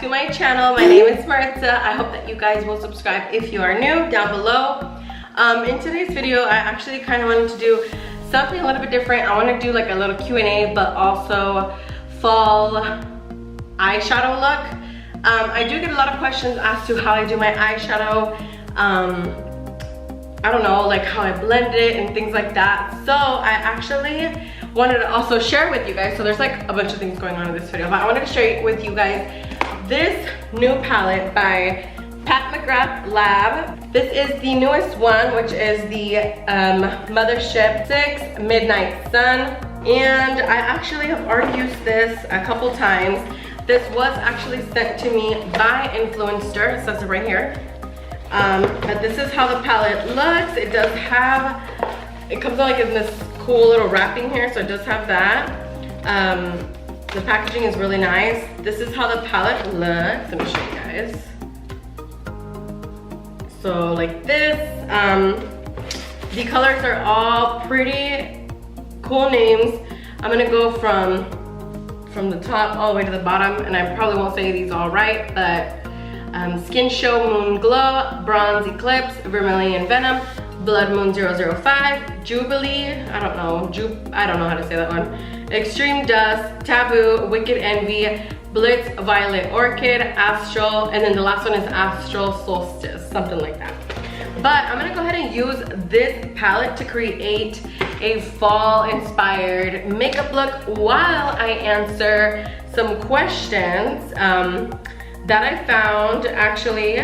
back to my channel. My name is Maritza. I hope that you guys will subscribe if you are new down below. In today's video, I actually kind of wanted to do something a little bit different. I want to do like a little Q&A, but also fall eyeshadow look. I do get a lot of questions as to how I do my eyeshadow. I don't know, like how I blend it and things like that. So I actually wanted to also share with you guys. So there's like a bunch of things going on in this video, but I wanted to share with you guys this new palette by McGrath Lab. This is the newest one, which is the Mothership 6 Midnight Sun. And I actually have already used this a couple times. This was actually sent to me by Influenster. It says it right here. But this is how the palette looks. It does have, it comes out like in this cool little wrapping here, so it does have that. The packaging is really nice. This is how the palette looks. Let me show you guys. So like this, the colors are all pretty cool names. I'm gonna go from the top all the way to the bottom, and I probably won't say these all right, but Skin Show Moon Glow, Bronze Eclipse, Vermilion Venom, Blood Moon 005, Jubilee, I don't know how to say that one, Extreme Dust, Taboo, Wicked Envy, Blitz, Violet Orchid, Astral, and then the last one is Astral Solstice, something like that. But I'm gonna go ahead and use this palette to create a fall inspired makeup look while I answer some questions that I found actually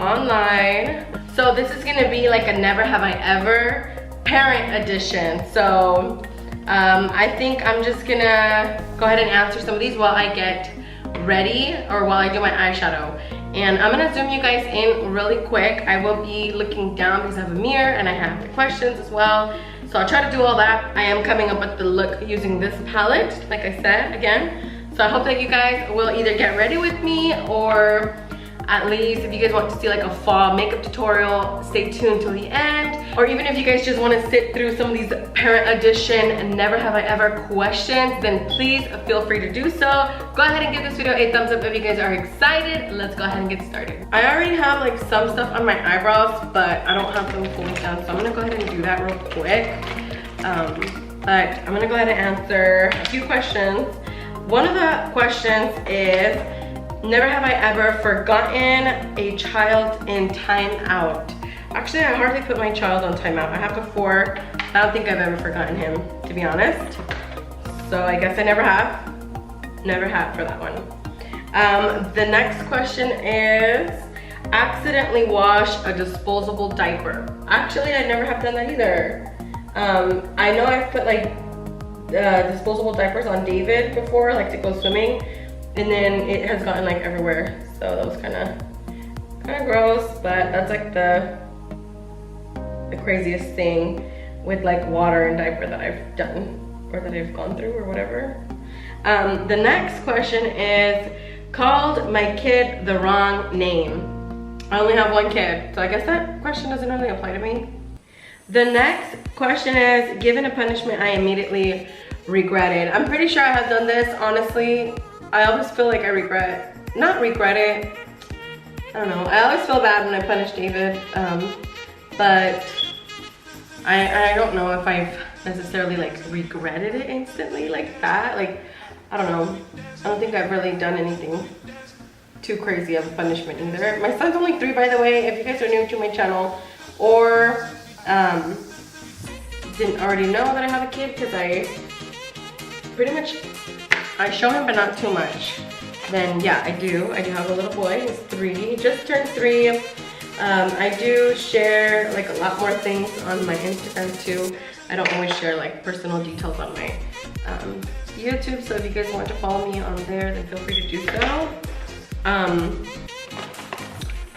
online. So this is gonna be like a Never Have I Ever parent edition. So I think I'm just gonna go ahead and answer some of these while I get ready or while I do my eyeshadow. And I'm gonna zoom you guys in really quick. I will be looking down because I have a mirror and I have the questions as well. So I'll try to do all that. I am coming up with the look using this palette, like I said, again. So I hope that you guys will either get ready with me, or at least if you guys want to see like a fall makeup tutorial, stay tuned till the end. Or even if you guys just want to sit through some of these parent edition and Never Have I Ever questions, then please feel free to do so. Go ahead and give this video a thumbs up if you guys are excited. Let's go ahead and get started. I already have like some stuff on my eyebrows, but I don't have them fully done, so I'm gonna go ahead and do that real quick. But I'm gonna go ahead and answer a few questions. One of the questions is, never have I ever forgotten a child in timeout. Actually, I hardly put my child on timeout. I have before. I don't think I've ever forgotten him, to be honest. So I guess I never have. Never have for that one. The next question is, accidentally wash a disposable diaper. Actually, I never have done that either. I know I've put like disposable diapers on David before, like to go swimming, and then it has gotten like everywhere. So that was kind of gross, but that's like the craziest thing with like water and diaper that I've done or that I've gone through or whatever. The next question is, called my kid the wrong name. I only have one kid, so I guess that question doesn't really apply to me. The next question is, given a punishment I immediately regretted. I'm pretty sure I have done this, honestly. I always feel like I not regret it. I don't know. I always feel bad when I punish David, but I don't know if I've necessarily like regretted it instantly like that. Like, I don't know. I don't think I've really done anything too crazy of a punishment either. My son's only 3, by the way, if you guys are new to my channel, or didn't already know that I have a kid, because I pretty much, I show him but not too much. Then yeah, I do have a little boy. He's 3, he just turned 3. I do share like a lot more things on my Instagram too. I don't always share like personal details on my YouTube, so if you guys want to follow me on there, then feel free to do so. I'm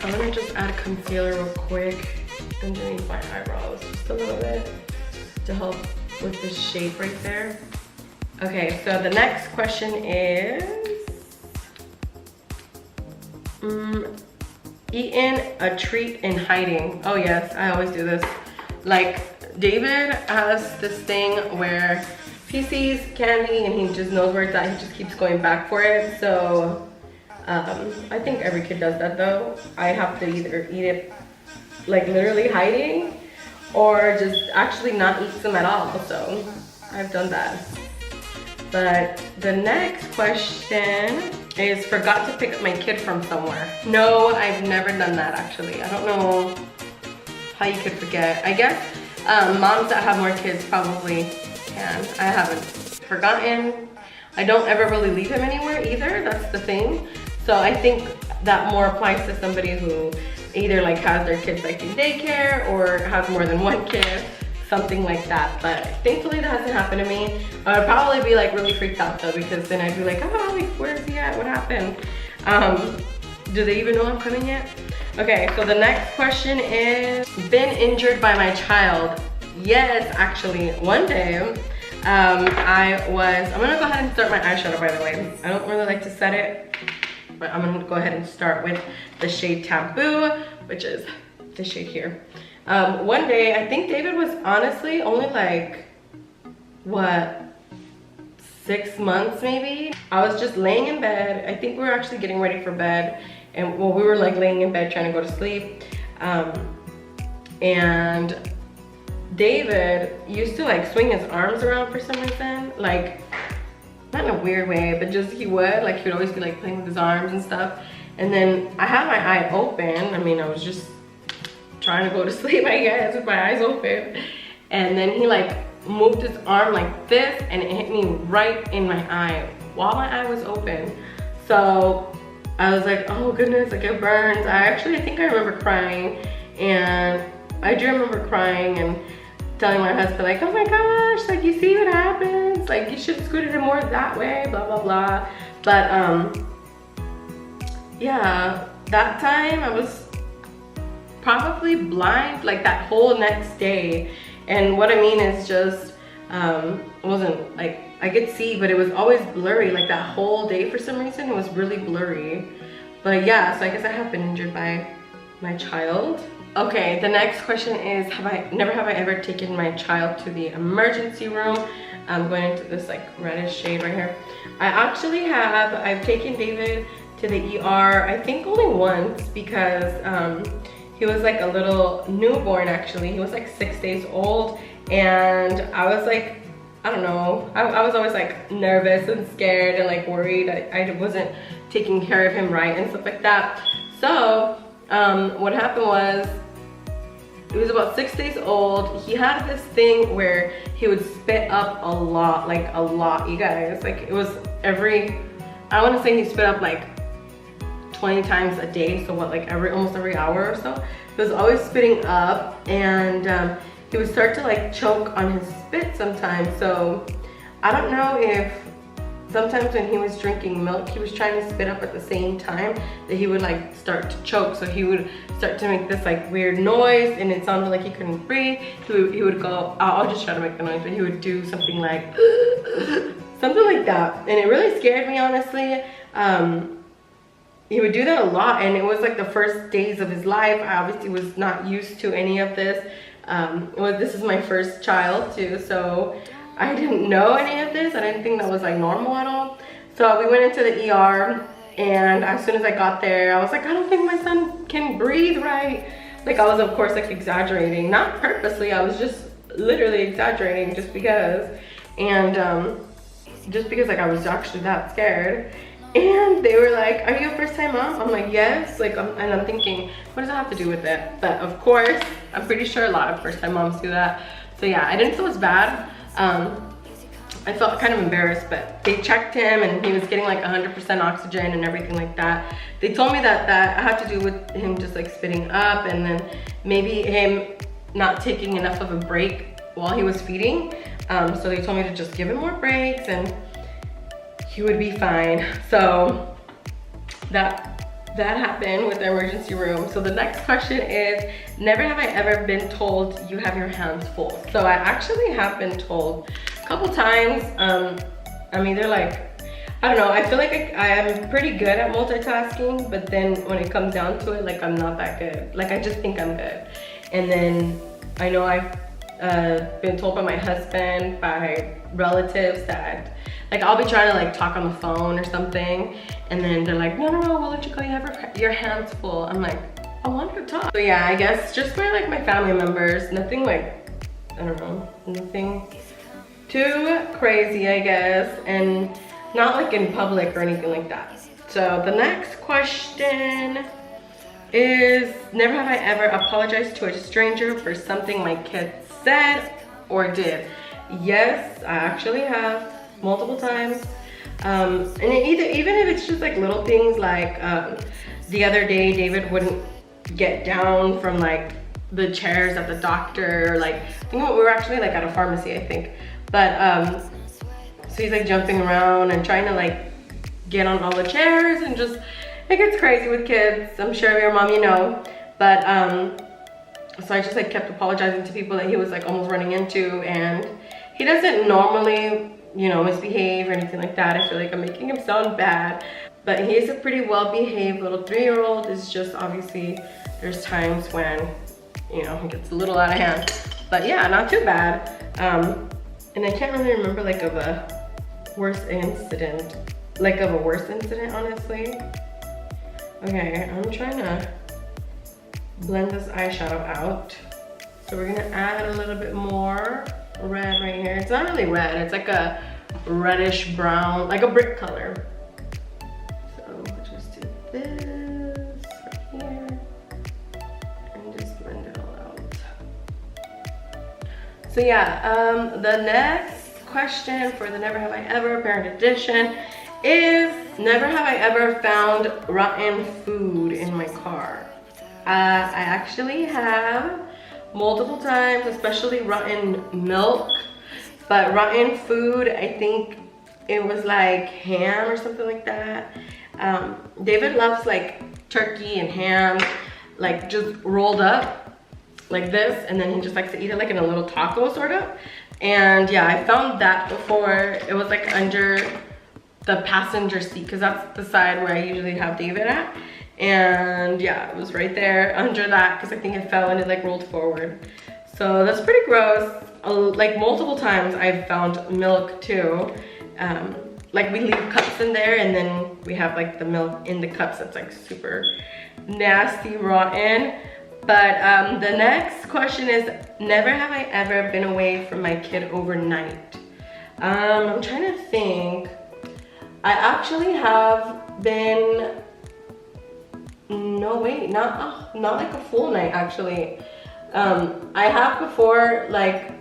gonna just add concealer real quick underneath my eyebrows, just a little bit to help with the shape right there. Okay, so the next question is, eating a treat in hiding. Oh yes, I always do this. Like, David has this thing where if he sees candy and he just knows where it's at, he just keeps going back for it. So I think every kid does that though. I have to either eat it like literally hiding or just actually not eat some at all. So I've done that. But the next question is forgot to pick up my kid from somewhere. No, I've never done that actually. I don't know how you could forget. I guess moms that have more kids probably can. I haven't forgotten. I don't ever really leave him anywhere either. That's the thing. So I think that more applies to somebody who either like has their kids like in daycare or has more than one kid, something like that. But thankfully that hasn't happened to me. I would probably be like really freaked out though, because then I'd be like, oh, like, where's he at? What happened? Do they even know I'm coming yet? Okay, so the next question is, been injured by my child? Yes, actually, one day, I'm gonna go ahead and start my eyeshadow, by the way. I don't really like to set it, but I'm gonna go ahead and start with the shade Taboo, which is this shade here. One day, I think David was honestly only like, what, 6 months maybe? I was just laying in bed. I think we were actually getting ready for bed. And well, we were like laying in bed trying to go to sleep. And David used to like swing his arms around for some reason. Like, not in a weird way, but just he would. Like, he would always be like playing with his arms and stuff. And then I had my eye open. I mean, I was just trying to go to sleep, I guess, with my eyes open. And then he like moved his arm like this and it hit me right in my eye while my eye was open. So I was like, oh goodness, like it burns. I think I remember crying, and I do remember crying and telling my husband like, oh my gosh, like you see what happens? Like you should have scooted it more that way, blah, blah, blah. But yeah, that time I was probably blind like that whole next day. And what I mean is just, it wasn't like, I could see, but it was always blurry. Like that whole day for some reason, it was really blurry. But yeah, so I guess I have been injured by my child. Okay, the next question is, never have I ever taken my child to the emergency room? I'm going into this like reddish shade right here. I actually have. I've taken David to the ER, I think only once, because he was like a little newborn actually. He was like 6 days old, and I was like, I don't know, I was always like nervous and scared and like worried I wasn't taking care of him right and stuff like that. So what happened was, he was about 6 days old. He had this thing where he would spit up a lot, like a lot, you guys. Like it was I want to say he spit up like 20 times a day. So what, like almost every hour or so. He was always spitting up, and he would start to like choke on his spit sometimes. So I don't know if sometimes when he was drinking milk, he was trying to spit up at the same time that he would like start to choke. So he would start to make this like weird noise, and it sounded like he couldn't breathe. He would go, I'll just try to make the noise, but he would do something like, something like that. And it really scared me, honestly. He would do that a lot, and it was like the first days of his life. I obviously was not used to any of this. This is my first child too, so I didn't know any of this. I didn't think that was like normal at all. So we went into the ER, and as soon as I got there, I was like, I don't think my son can breathe right. Like I was of course like exaggerating, not purposely, I was just literally exaggerating just because. And just because like I was actually that scared. And they were like, are you a first time mom? I'm like, yes. Like, and I'm thinking, what does that have to do with it? But of course, I'm pretty sure a lot of first time moms do that. So yeah, I didn't feel as bad. I felt kind of embarrassed, but they checked him and he was getting like 100% oxygen and everything like that. They told me that had to do with him just like spitting up, and then maybe him not taking enough of a break while he was feeding. So they told me to just give him more breaks and he would be fine. So that happened with the emergency room. So the next question is, never have I ever been told you have your hands full. So I actually have been told a couple times. I'm either like, I don't know, I feel like I am pretty good at multitasking, but then when it comes down to it, like I'm not that good. Like I just think I'm good. And then I know I've been told by my husband, by relatives, that Like I'll be trying to like talk on the phone or something, and then they're like, no, we'll let you go, you have your hands full. I'm like, I want to talk. So yeah, I guess just for like my family members, nothing like, I don't know, nothing too crazy, I guess, and not like in public or anything like that. So the next question is, never have I ever apologized to a stranger for something my kid said or did. Yes, I actually have multiple times. And even if it's just like little things like the other day David wouldn't get down from like the chairs at the doctor, like I think we were actually like at a pharmacy, I think. But so he's like jumping around and trying to like get on all the chairs, and just, it gets crazy with kids. I'm sure your mom, you know. But so I just like kept apologizing to people that he was like almost running into, and he doesn't normally, you know, misbehave or anything like that. I feel like I'm making him sound bad, but he is a pretty well-behaved little 3-year-old. It's just obviously there's times when, you know, he gets a little out of hand. But yeah, not too bad. And I can't really remember like of a worse incident, honestly. Okay, I'm trying to blend this eyeshadow out. So we're gonna add a little bit more red right here. It's not really red, it's like a reddish brown, like a brick color. So we'll just do this right here and just blend it all out. So yeah, the next question for the Never Have I Ever Parent Edition is, never have I ever found rotten food in my car. I actually have multiple times, especially rotten milk, but rotten food, I think it was like ham or something like that. David loves like turkey and ham, like just rolled up like this, and then he just likes to eat it like in a little taco sort of. And yeah, I found that before. It was like under the passenger seat, because that's the side where I usually have David at. And yeah, it was right there under that, because I think it fell and it like rolled forward. So that's pretty gross. Like multiple times I've found milk too. Like we leave cups in there, and then we have like the milk in the cups that's like super nasty, rotten. But the next question is, never have I ever been away from my kid overnight. I'm trying to think. I actually have been, no wait, not like a full night actually. I have before, like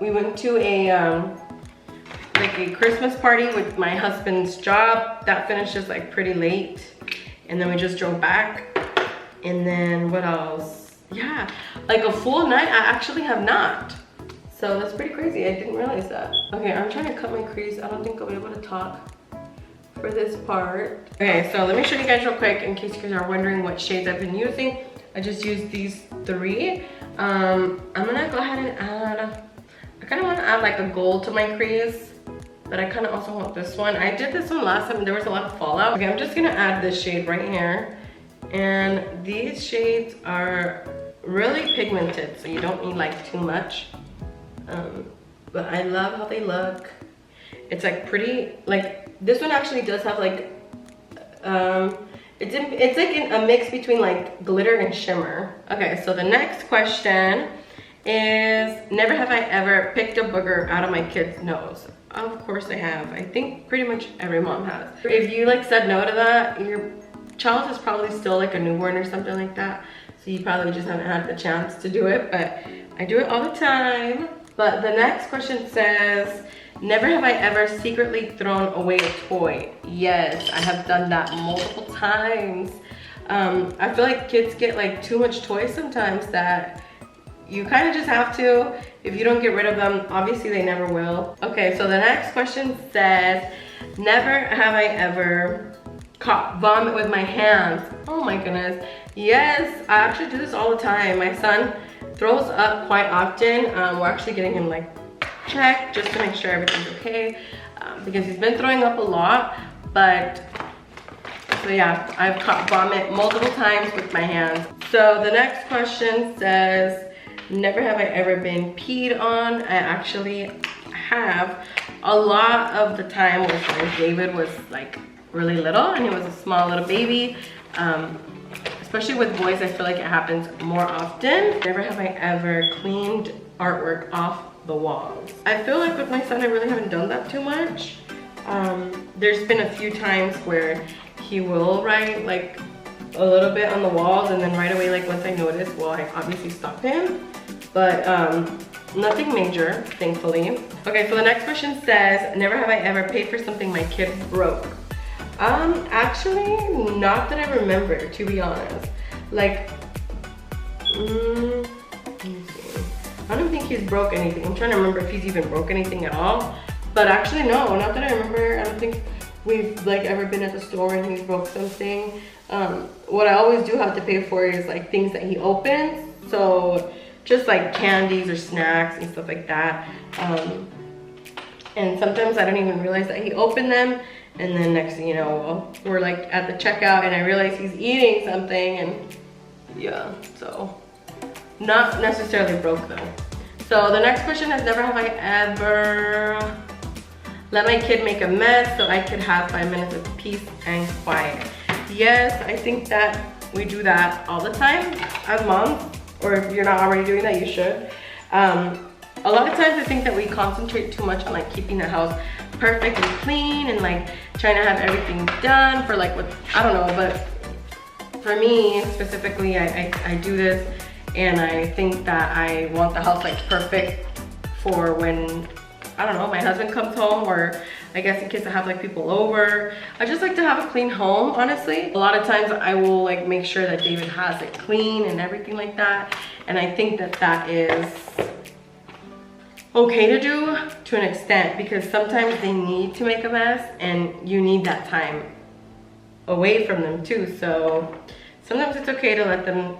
we went to a like a Christmas party with my husband's job. That finishes like pretty late, and then we just drove back. And then what else? Yeah, like a full night I actually have not. So that's pretty crazy. I didn't realize that. Okay, I'm trying to cut my crease. I don't think I'll be able to talk for this part. Okay, so let me show you guys real quick in case you guys are wondering what shades I've been using. I just used these 3. I'm gonna go ahead and add, I kind of want to add like a gold to my crease, but I kind of also want this one. I did this one last time and there was a lot of fallout. Okay, I'm just gonna add this shade right here. And these shades are really pigmented, so you don't need like too much. But I love how they look. It's like pretty, like this one actually does have like, it's like a mix between like glitter and shimmer. Okay, so the next question is, never have I ever picked a booger out of my kid's nose. Of course I have. I think pretty much every mom has. If you like said no to that, your child is probably still like a newborn or something like that. So you probably just haven't had the chance to do it, but I do it all the time. But the next question says, never have I ever secretly thrown away a toy. Yes, I have done that multiple times. I feel like kids get like too much toys sometimes that you kind of just have to. If you don't get rid of them, obviously they never will. Okay, so the next question says, never have I ever caught vomit with my hands. Oh my goodness. Yes, I actually do this all the time. My son throws up quite often. We're actually getting him like checked just to make sure everything's okay, because he's been throwing up a lot. But so yeah, I've caught vomit multiple times with my hands. So the next question says, never have I ever been peed on. I actually have a lot of the time was when David was like really little and he was a small little baby. Especially with boys, I feel like it happens more often. Never have I ever cleaned artwork off the walls. I feel like with my son, I really haven't done that too much. There's been a few times where he will write like a little bit on the walls, and then right away, like once I notice, well, I obviously stopped him. But nothing major, thankfully. Okay, so the next question says, never have I ever paid for something my kid broke. Actually, not that I remember, to be honest. Like, let me see. I don't think he's broke anything. I'm trying to remember if he's even broke anything at all. But actually, no, not that I remember. I don't think we've like ever been at the store and he's broke something. What I always do have to pay for is like things that he opens. So just like candies or snacks and stuff like that. And sometimes I don't even realize that he opened them. And then next thing you know, we're like at the checkout and I realize he's eating something, and yeah, so not necessarily broke though. So the next question is, never have I ever let my kid make a mess so I could have 5 minutes of peace and quiet. Yes, I think that we do that all the time as moms, or if you're not already doing that, you should. A lot of times I think that we concentrate too much on like keeping the house perfect and clean and like trying to have everything done for like what, I don't know, but for me specifically, I do this and I think that I want the house like perfect for when, I don't know, my husband comes home, or I guess in case I have like people over. I just like to have a clean home, honestly. A lot of times I will like make sure that David has it clean and everything like that. And I think that that is okay to do to an extent, because sometimes they need to make a mess and you need that time away from them too. So sometimes it's okay to let them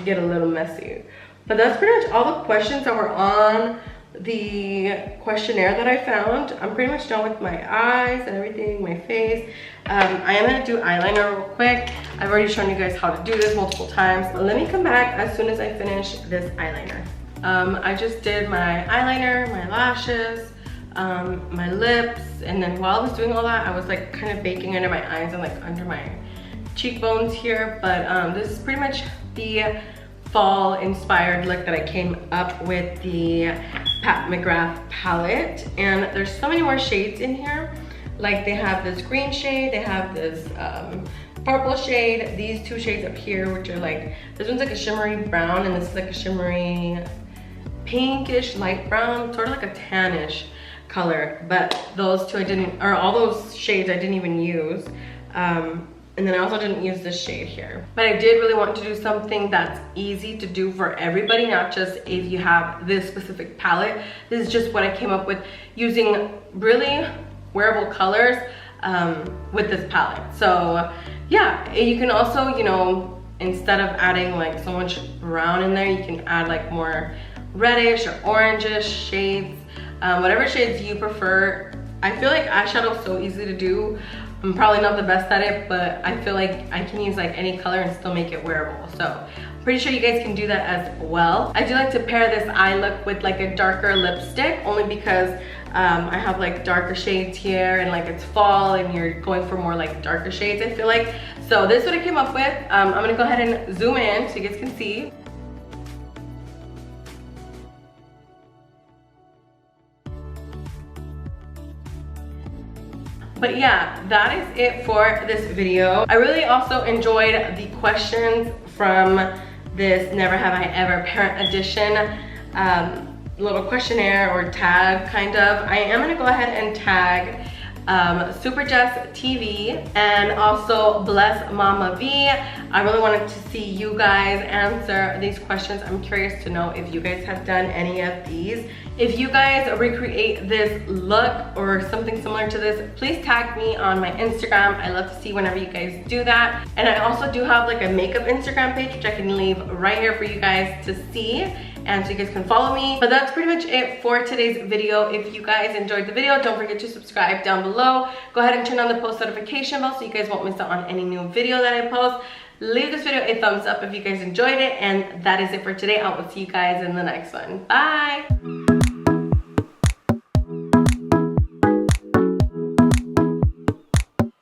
get a little messy. But that's pretty much all the questions that were on the questionnaire that I found. I'm pretty much done with my eyes and everything, my face. I am gonna do eyeliner real quick. I've already shown you guys how to do this multiple times. But let me come back as soon as I finish this eyeliner. I just did my eyeliner, my lashes, my lips, and then while I was doing all that, I was like kind of baking under my eyes and like under my cheekbones here. But this is pretty much the fall inspired look that I came up with the McGrath palette. And there's so many more shades in here. Like they have this green shade, they have this purple shade, these two shades up here, which are like, this one's like a shimmery brown and this is like a shimmery pinkish light brown, sort of like a tannish color. But those two I didn't, or all those shades I didn't even use. And then I also didn't use this shade here. But I did really want to do something that's easy to do for everybody, not just if you have this specific palette. This is just what I came up with using really wearable colors with this palette. So yeah, you can also, you know, instead of adding like so much brown in there, you can add like more reddish or orangish shades, whatever shades you prefer. I feel like eyeshadow is so easy to do. I'm probably not the best at it, but I feel like I can use like any color and still make it wearable. So I'm pretty sure you guys can do that as well. I do like to pair this eye look with like a darker lipstick, only because I have like darker shades here and like it's fall and you're going for more like darker shades, I feel like. So this is what I came up with. I'm gonna go ahead and zoom in so you guys can see. But yeah, that is it for this video. I really also enjoyed the questions from this Never Have I Ever Parent Edition little questionnaire or tag kind of. I am gonna go ahead and tag Super Jess TV and also Bless Mama V. I really wanted to see you guys answer these questions. I'm curious to know if you guys have done any of these. If you guys recreate this look or something similar to this, please tag me on my Instagram. I love to see whenever you guys do that. And I also do have like a makeup Instagram page, which I can leave right here for you guys to see, and so you guys can follow me. But that's pretty much it for today's video. If you guys enjoyed the video, don't forget to subscribe down below. Go ahead and turn on the post notification bell so you guys won't miss out on any new video that I post. Leave this video a thumbs up if you guys enjoyed it, and that is it for today. I will see you guys in the next one. Bye.